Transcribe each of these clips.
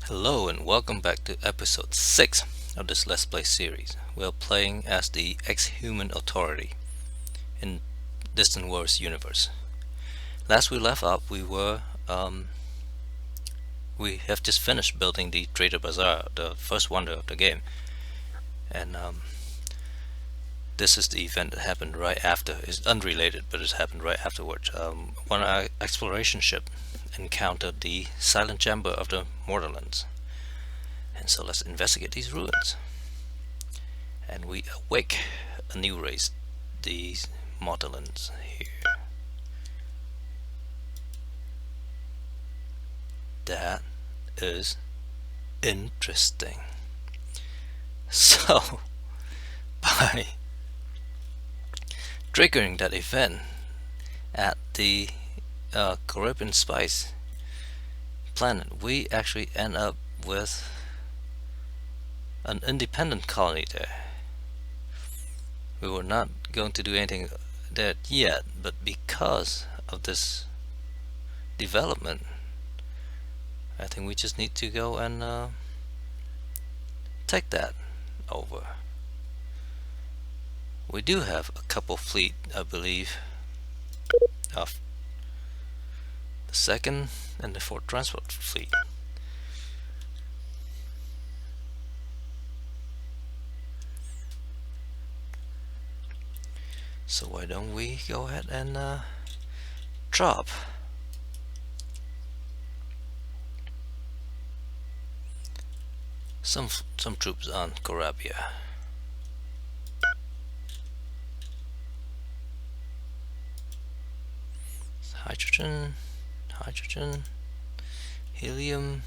Hello and welcome back to episode 6 of this Let's Play series. We're playing as the XHuman Authority in Distant Worlds universe. Last we left off, we have just finished building the Trader Bazaar, the first wonder of the game. And this is the event that happened right after. It's unrelated, but it's happened right afterwards. One of our exploration ship encountered the silent chamber of the Mortarlands. And so let's investigate these ruins. And we awake a new race, these Mortarlands here. That is interesting. So, by triggering that event at the Caribbean Spice planet, we actually end up with an independent colony there. We were not going to do anything there yet, but because of this development, I think we just need to go and take that over. We do have a couple fleet, I believe, of the 2nd and the 4th transport fleet. So why don't we go ahead and drop some troops on Carabia. Hydrogen, helium.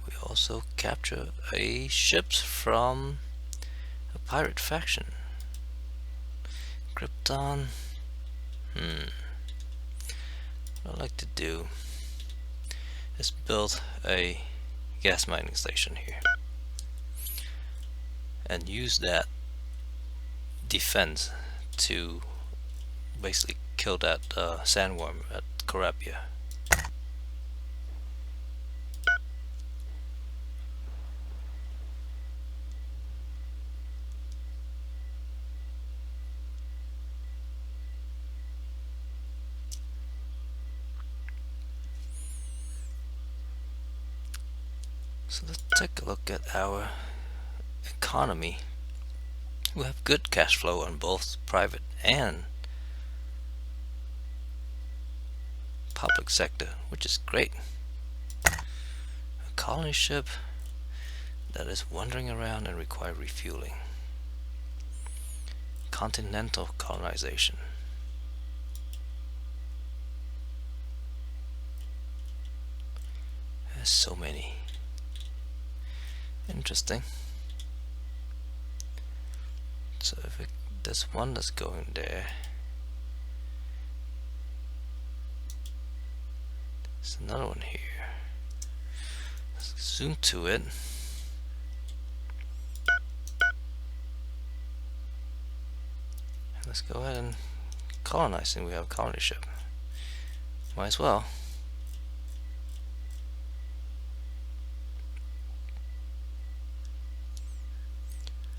We also capture a ships from a pirate faction. Krypton. What I'd like to do is build a gas mining station here and use that defense to basically kill that sandworm at Carabia. So let's take a look at our economy. We have good cash flow on both private and public sector, which is great. A colony ship that is wandering around and require refueling. Continental colonization. There's so many. Interesting. So if there's one that's going there, there's another one here. Let's zoom to it. And let's go ahead and colonize, and we have a colony ship. Might as well.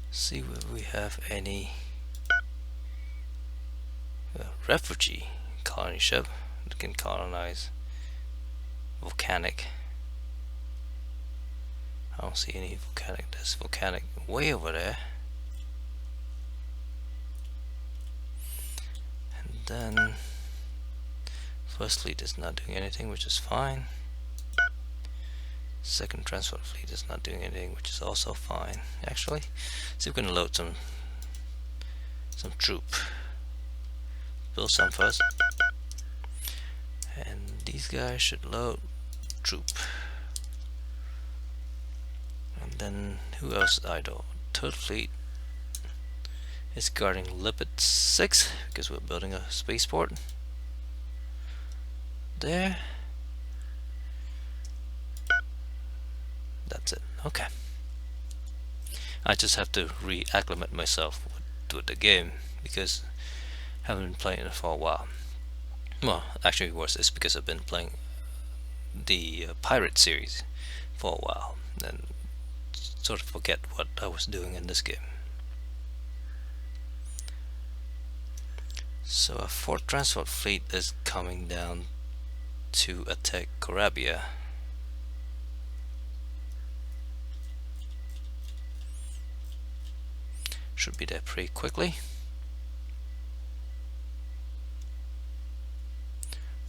See whether we have any refugee colony ship that can colonize volcanic. I don't see any volcanic. There's volcanic way over there. And then first fleet is not doing anything, which is fine. Second transport fleet is not doing anything, which is also fine. Actually, see if we can load some troop. Build some first. And these guys should load troop. And then who else is idle? Third fleet is guarding Lipid 6 because we're building a spaceport. There. That's it. Okay. I just have to reacclimate myself with the game because I haven't been playing it for a while. Well, actually worse is because I've been playing the Pirate series for a while and sort of forget what I was doing in this game. So a fourth transport fleet is coming down to attack Corabia. Should be there pretty quickly.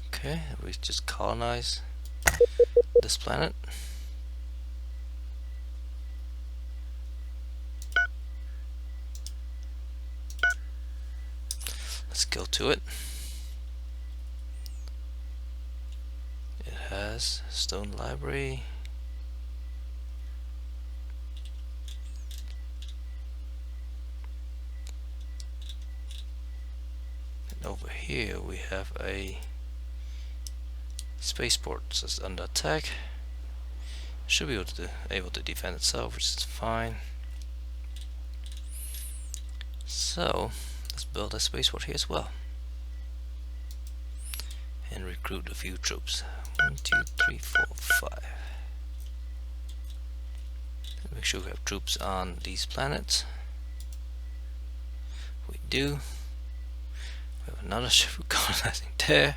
Okay, we just colonize this planet. Let's go to it. It has stone library. And over here we have a spaceport. So it's under attack. Should be able to defend itself, which is fine. So let's build a spaceport here as well. And recruit a few troops. 1, 2, 3, 4, 5. Make sure we have troops on these planets. We do. We have another ship colonizing there.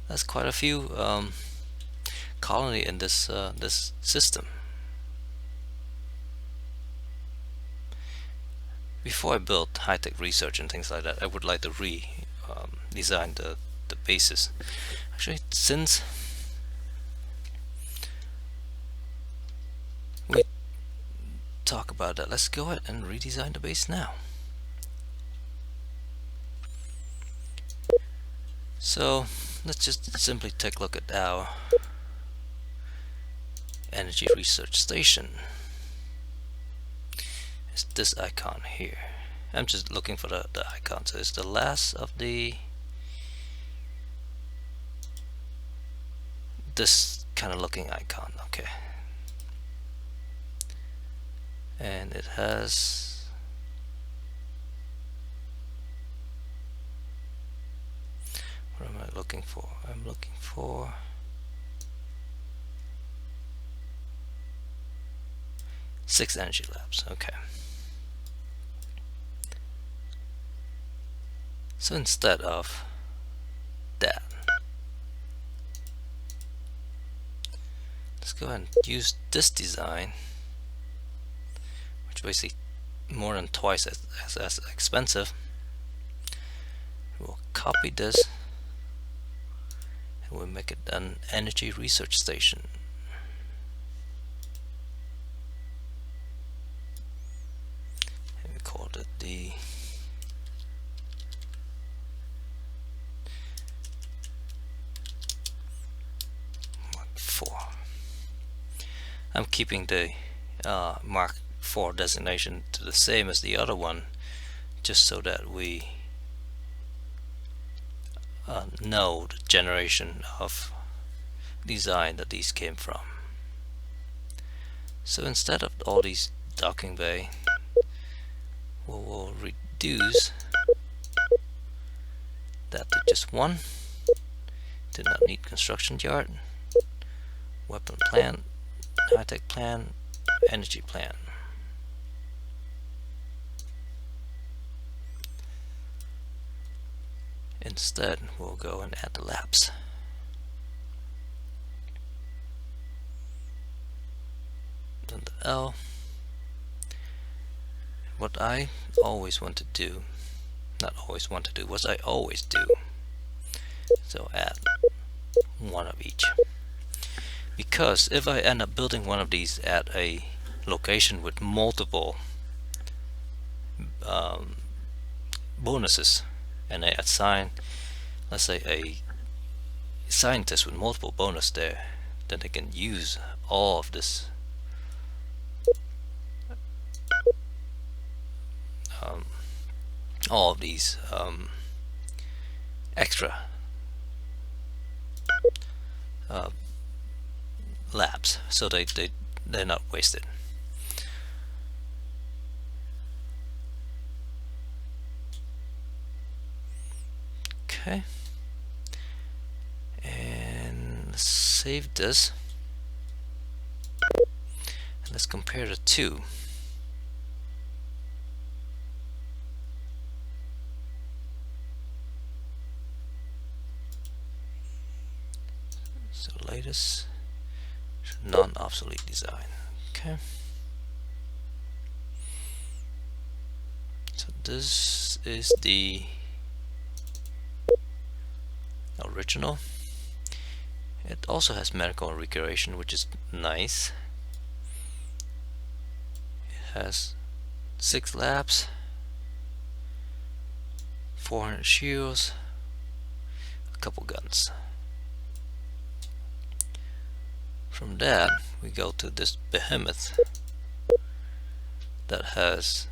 That's quite a few colony in this this system. Before I build high-tech research and things like that, I would like to design the bases. Actually, since we talk about that, let's go ahead and redesign the base now. So let's just simply take a look at our energy research station. It's this icon here. I'm just looking for the icon. So it's the last of this kind of looking icon. Okay. And it has what am I looking for? I'm looking for six energy labs. Okay. So instead of that, let's go ahead and use this design, which basically more than twice as expensive. We'll copy this and we'll make it an energy research station. And we called it the Mark IV. I'm keeping the Mark IV designation to the same as the other one, just so that we know the generation of design that these came from. So instead of all these docking bay, we'll reduce that to just one. Do not need construction yard, weapon plant, high-tech plan, energy plan. Instead, we'll go and add the labs. Then the L. What I always want to do, not always want to do, what I always do. So add one of each. Because if I end up building one of these at a location with multiple bonuses, and I assign, let's say, a scientist with multiple bonus there, then they can use all of this all of these extra labs, so they're not wasted. Okay, save this. And let's compare the two. So latest non-obsolete design. Okay. So this is the original. It also has medical recreation, which is nice. It has 6 laps, 400 shields, a couple guns. From that we go to this behemoth that has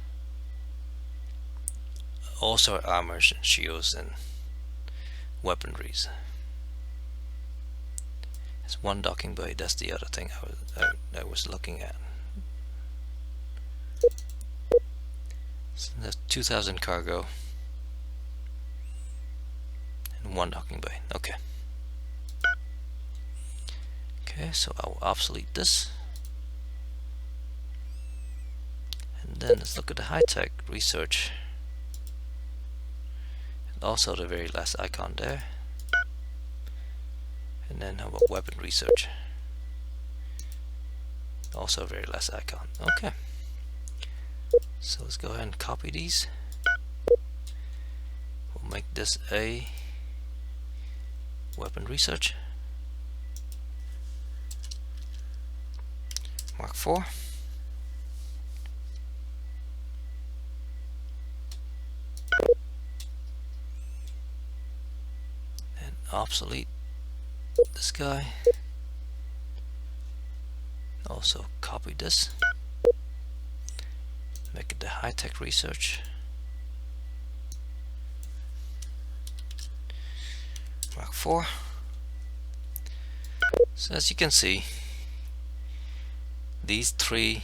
also armors and shields and weaponries. It's one docking bay. That's the other thing I was looking at. So that's 2,000 cargo and one docking bay. Okay. Okay, so I will obsolete this. And then let's look at the high-tech research. And also the very last icon there. And then how about weapon research? Also very last icon. Okay. So let's go ahead and copy these. We'll make this a weapon research. Mark 4. And obsolete this guy. Also copy this. Make it the high-tech research. Mark 4. So as you can see, these 3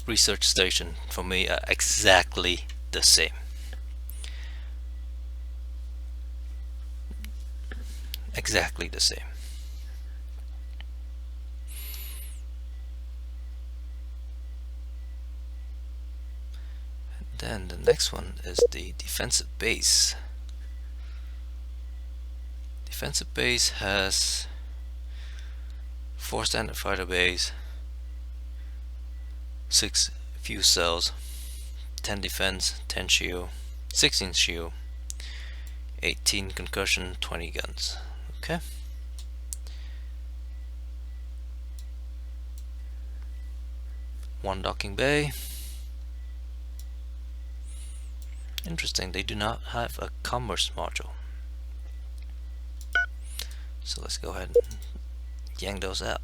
research stations for me are exactly the same. Exactly the same. And then the next one is the defensive base. Defensive base has 4 standard fighter bays, 6 fuse cells, 10 defense, 10 shield, 16 shield, 18 concussion, 20 guns. Okay. One docking bay. Interesting, they do not have a commerce module. So let's go ahead and yank those out.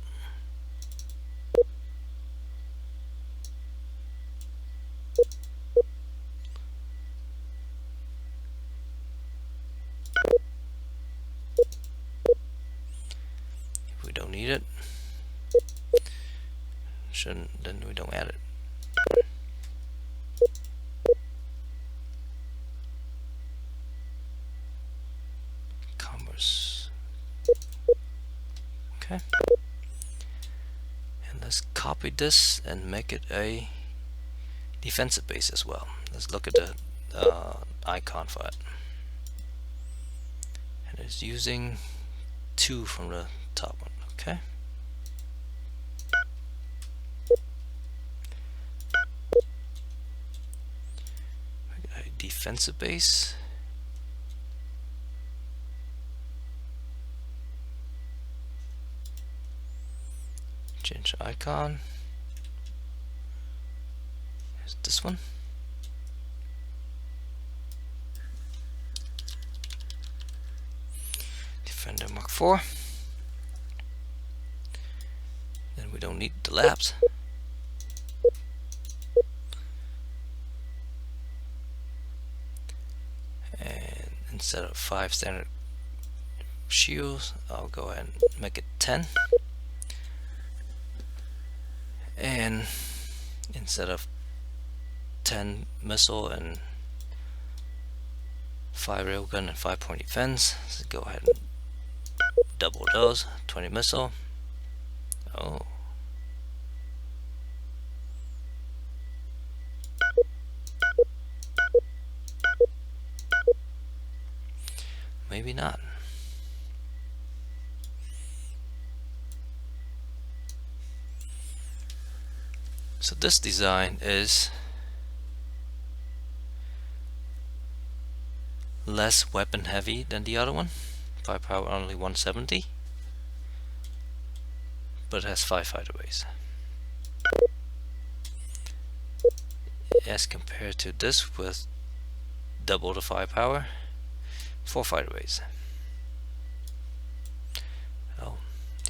If we don't need it, then we don't add it. Commerce. Okay. And let's copy this and make it a defensive base as well. Let's look at the icon for it. And it's using 2 from the top one. Okay. A defensive base. Change the icon. Here's this one. Defender Mark 4. Then we don't need the labs. And instead of 5 standard shields, I'll go ahead and make it 10. And instead of 10 missile and 5 railgun and 5 point defense, let's go ahead and double those, 20 missile. Oh. Maybe not. So this design is less weapon heavy than the other one. Firepower only 170, but it has 5 fighter bays. As compared to this with double the firepower, 4 fighter bays. Oh,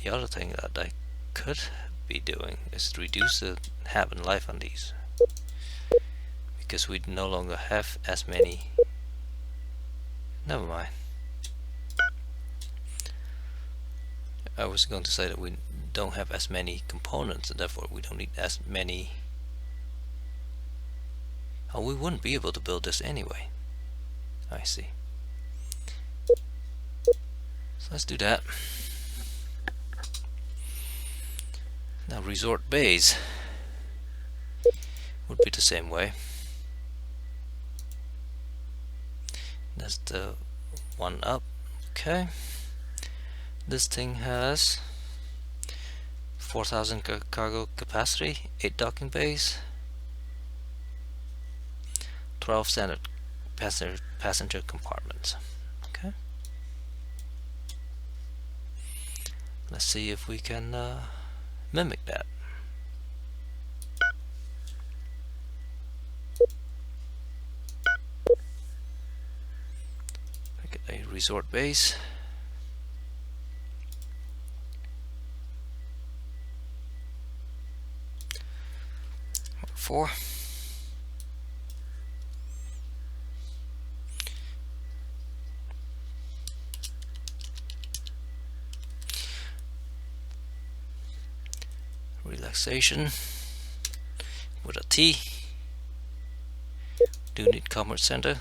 the other thing that I could be doing is to reduce the having life on these, because we no longer have as many. Never mind. I was going to say that we don't have as many components and therefore we don't need as many. Oh, we wouldn't be able to build this anyway. I see. So let's do that. Now resort bays would be the same way. That's the one up. Okay. This thing has 4,000 cargo capacity, 8 docking bays, 12 standard passenger compartments. Okay. Let's see if we can mimic that. Make it a resort base. Four. Relaxation with a T. Do need commerce center,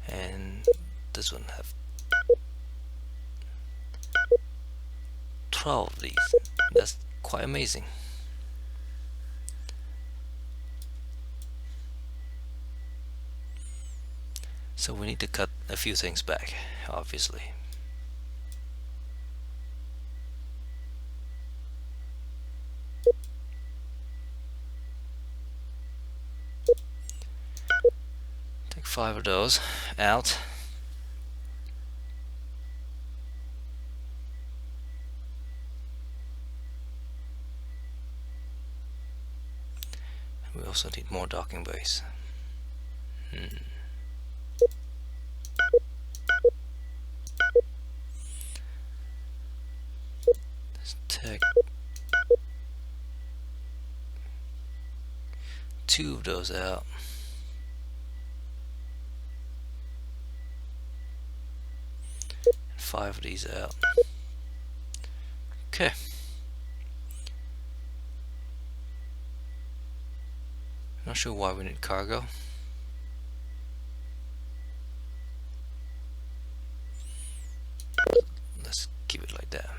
and this one have 12 of these. That's quite amazing. So we need to cut a few things back, obviously. Take 5 of those out. We also need more docking bays. Let's take 2 of those out. And 5 of these out. Okay. Not sure why we need cargo. Let's keep it like that.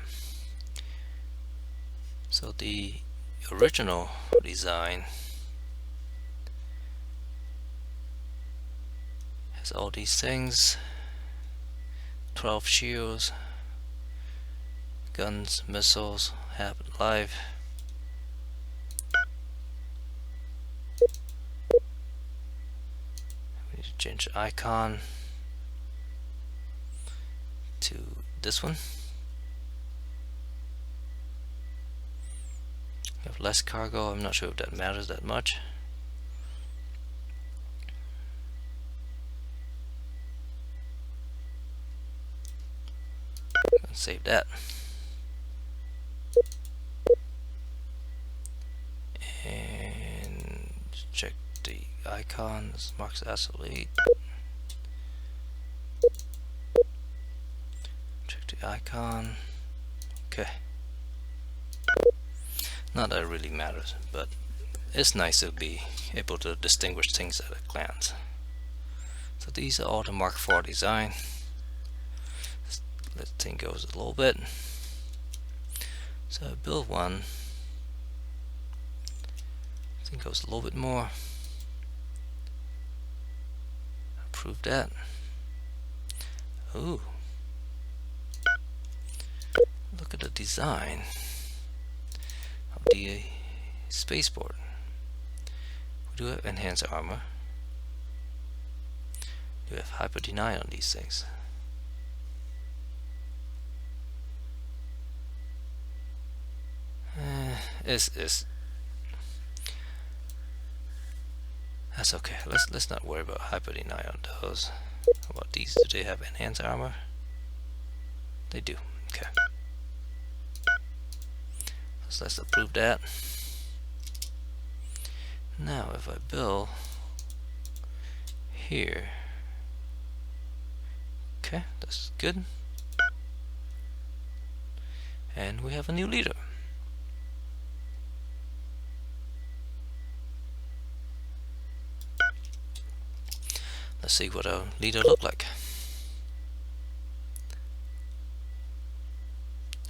So the original design has all these things: 12 shields, guns, missiles, have it live. We need to change the icon to this one. We have less cargo. I'm not sure if that matters that much. Let's save that. And check the icon. This marks as elite. Check the icon. Okay. Not that it really matters, but it's nice to be able to distinguish things at a glance. So these are all the Mark IV design. Let's That thing goes a little bit. So I build one. Thing goes a little bit more. Approve that. Ooh. Look at the design of the spaceport. We do have enhanced armor. We have hyper deny on these things. That's okay. Let's not worry about hyper deny on those. How about these? Do they have enhanced armor? They do. Okay. So let's approve that. Now if I build here, okay, that's good. And we have a new leader. Let's see what our leader look like.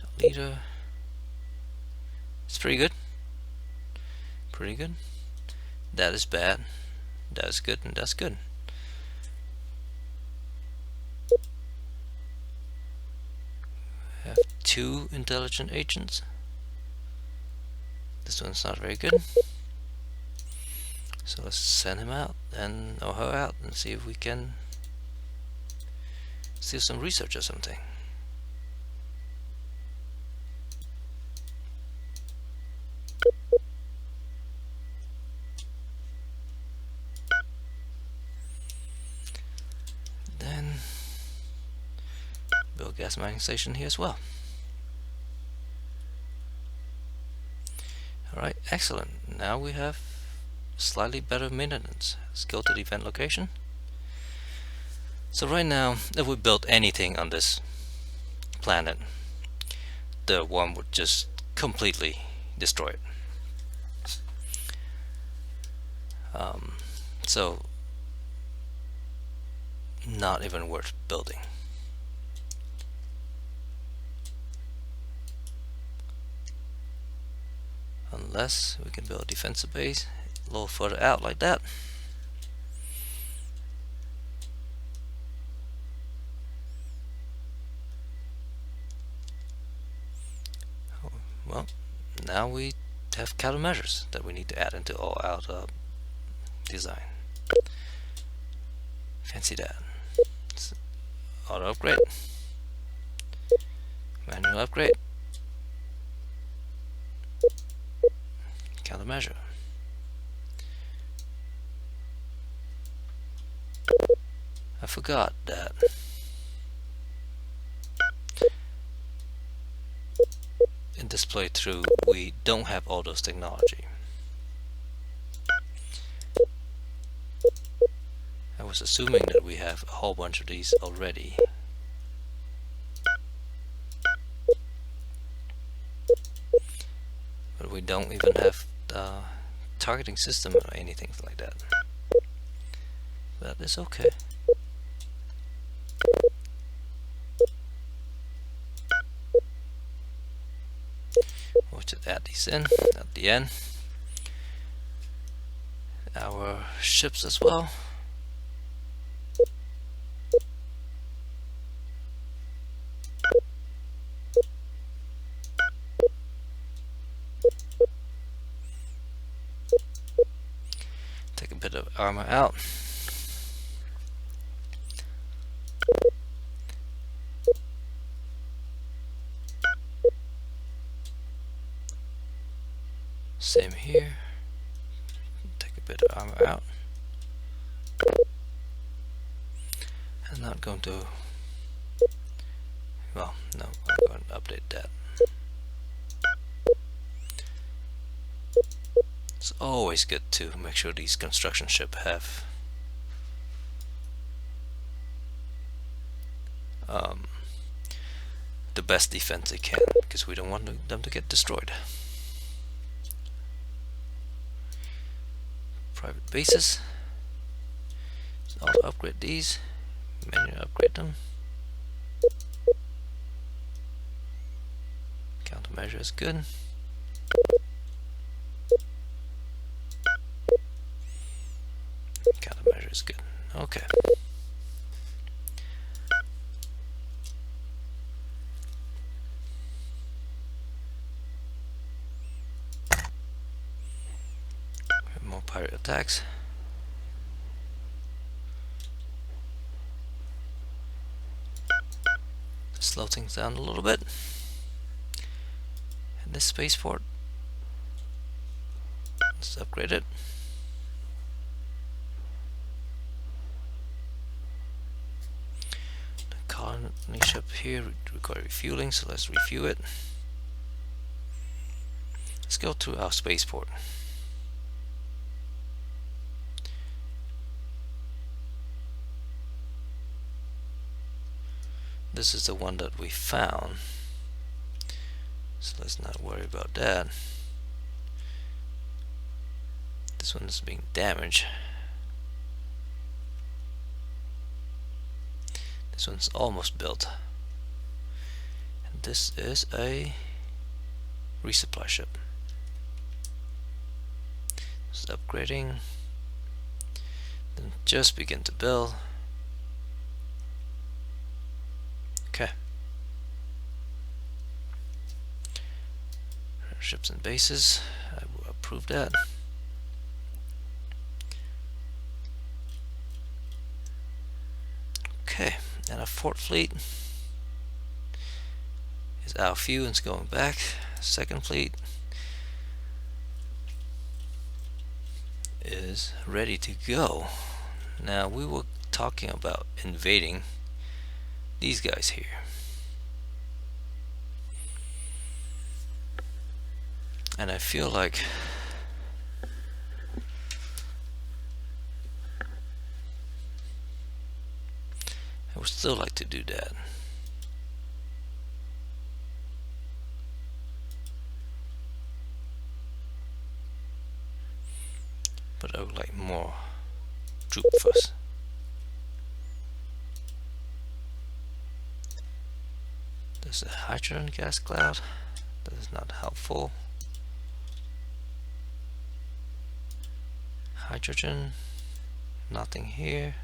Our leader, it's pretty good. Pretty good. That is bad. That is good, and that's good. We have 2 intelligent agents. This one's not very good. So let's send him out or her out and see if we can steal some research or something. Then build a gas mining station here as well. Alright, excellent. Now we have slightly better maintenance. Let's go to the event location. So right now, if we built anything on this planet, the worm would just completely destroy it. So not even worth building. Unless we can build a defensive base a little further out like that. Well, now we have countermeasures that we need to add into all our design. Fancy that. Auto upgrade, manual upgrade, countermeasure. I forgot that in this playthrough we don't have all those technology. I was assuming that we have a whole bunch of these already. But we don't even have the targeting system or anything like that. That is okay. We'll just add these in at the end. Our ships as well. Take a bit of armor out. Same here. Take a bit of armor out. I'm not going to, well, no, I'm going to update that. It's always good to make sure these construction ships have the best defense they can, because we don't want them to get destroyed. Private bases. So I'll upgrade these, manually upgrade them. Countermeasure is good. Countermeasure is good. Okay. More pirate attacks. Slow things down a little bit. And this spaceport, let's upgrade it. The colony ship here requires refueling, so let's refuel it. Let's go to our spaceport. This is the one that we found, so let's not worry about that. This one is being damaged. This one's almost built. And this is a resupply ship. It's upgrading. Then just begin to build. Okay. Ships and bases. I will approve that. Okay, and our fourth fleet is our few and it's going back. Second fleet is ready to go. Now we were talking about invading these guys here. And I feel like I would still like to do that. But I would like more troop first. There's a hydrogen gas cloud. That is not helpful. Hydrogen, nothing here.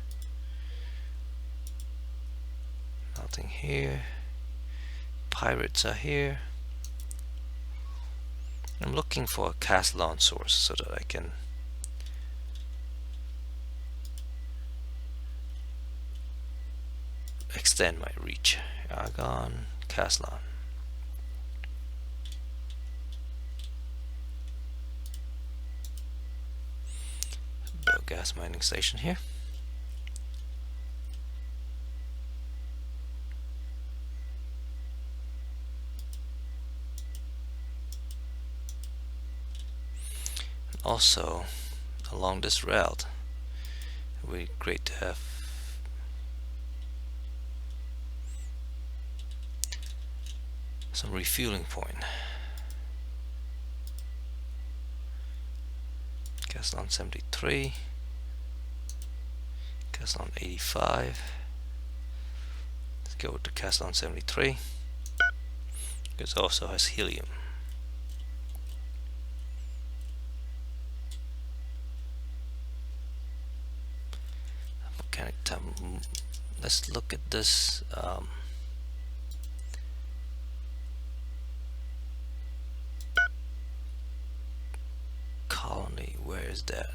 Nothing here. Pirates are here. I'm looking for a Caslon source so that I can extend my reach. Argon, Caslon. Build gas mining station here. Also, along this route, it would be great to have some refueling point. Caslon 73, Caslon 85. Let's go to Caslon 73. It also has helium. Volcanic time. Let's look at this. Colony, where is that?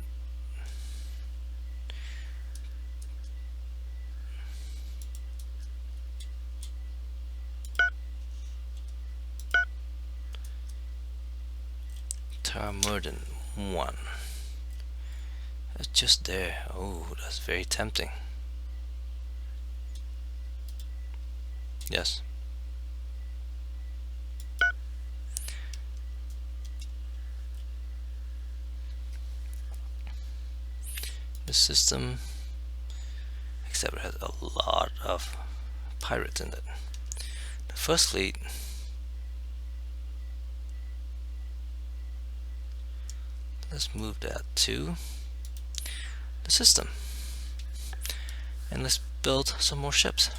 Murden 1. It's just there. Oh, that's very tempting. Yes. The system, except it has a lot of pirates in it. The first fleet let's move that to the system and let's build some more ships.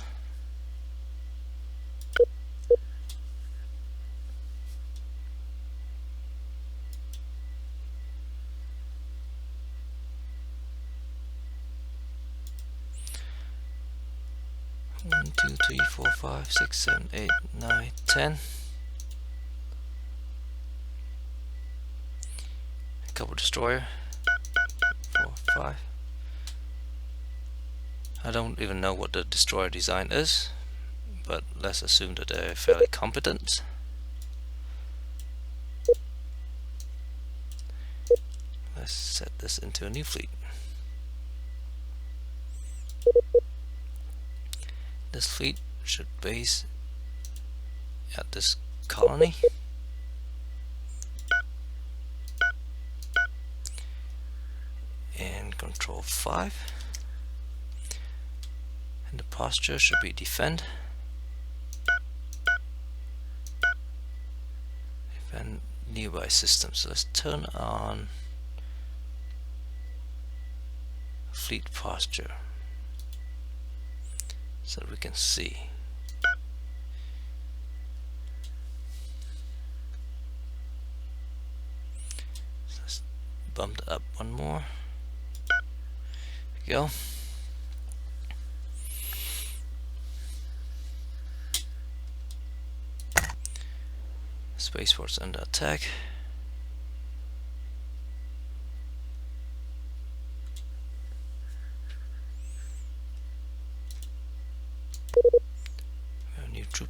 1, 2, 3, 4, 5, 6, 7, 8, 9, 10. A couple destroyer. 4, 5. I don't even know what the destroyer design is, but let's assume that they're fairly competent. Let's set this into a new fleet. This fleet should base at this colony. And control 5. And the posture should be defend. Defend nearby systems. So let's turn on fleet posture so that we can see. So let's bump it up one more. There we go. Space Force under attack. We have a new troop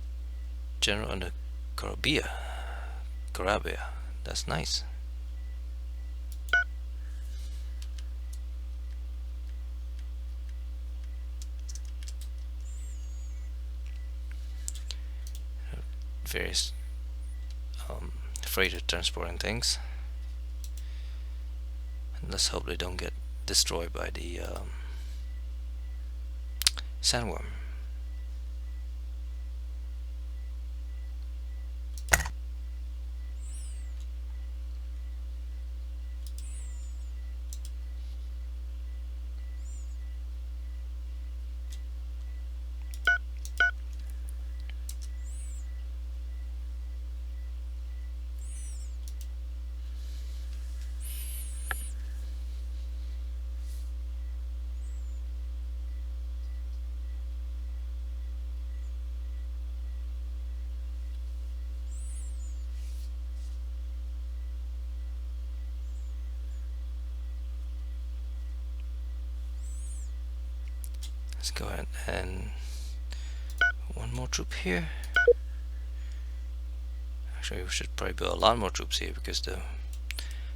general under Carabia. That's nice. Various freighter transporting things, and let's hope they don't get destroyed by the sandworm. Let's go ahead and one more troop here. Actually, we should probably build a lot more troops here because the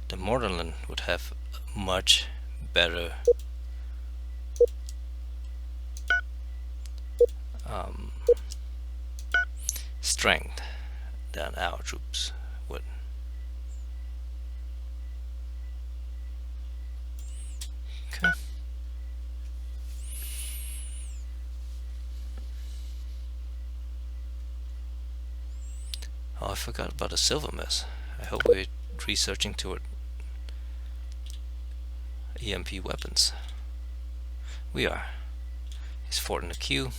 Mordenland would have much better strength than our troops would. Okay. Oh, I forgot about the silver mess. I hope we're researching toward EMP weapons. We are. It's fort in the queue.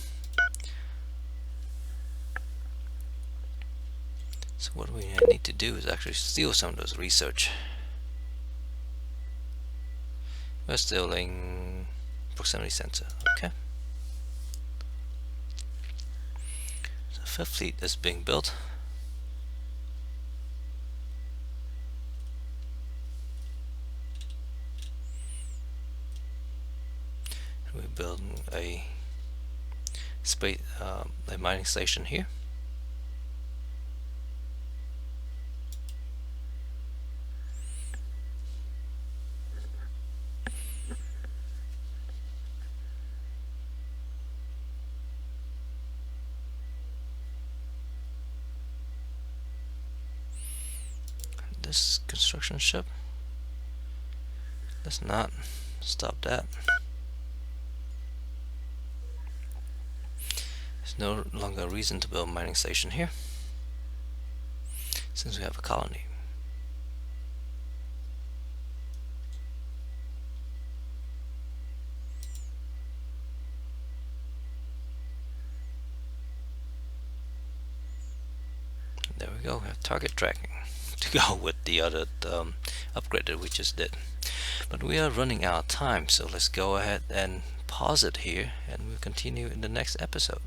So what we need to do is actually steal some of those research. We're stealing proximity sensor. Okay. So fifth fleet is being built. We're building a space, a mining station here. This construction ship. Let's not stop that. There's no longer a reason to build a mining station here, since we have a colony. There we go, we have target tracking to go with the other upgrade that we just did. But we are running out of time, so let's go ahead and pause it here, and we'll continue in the next episode.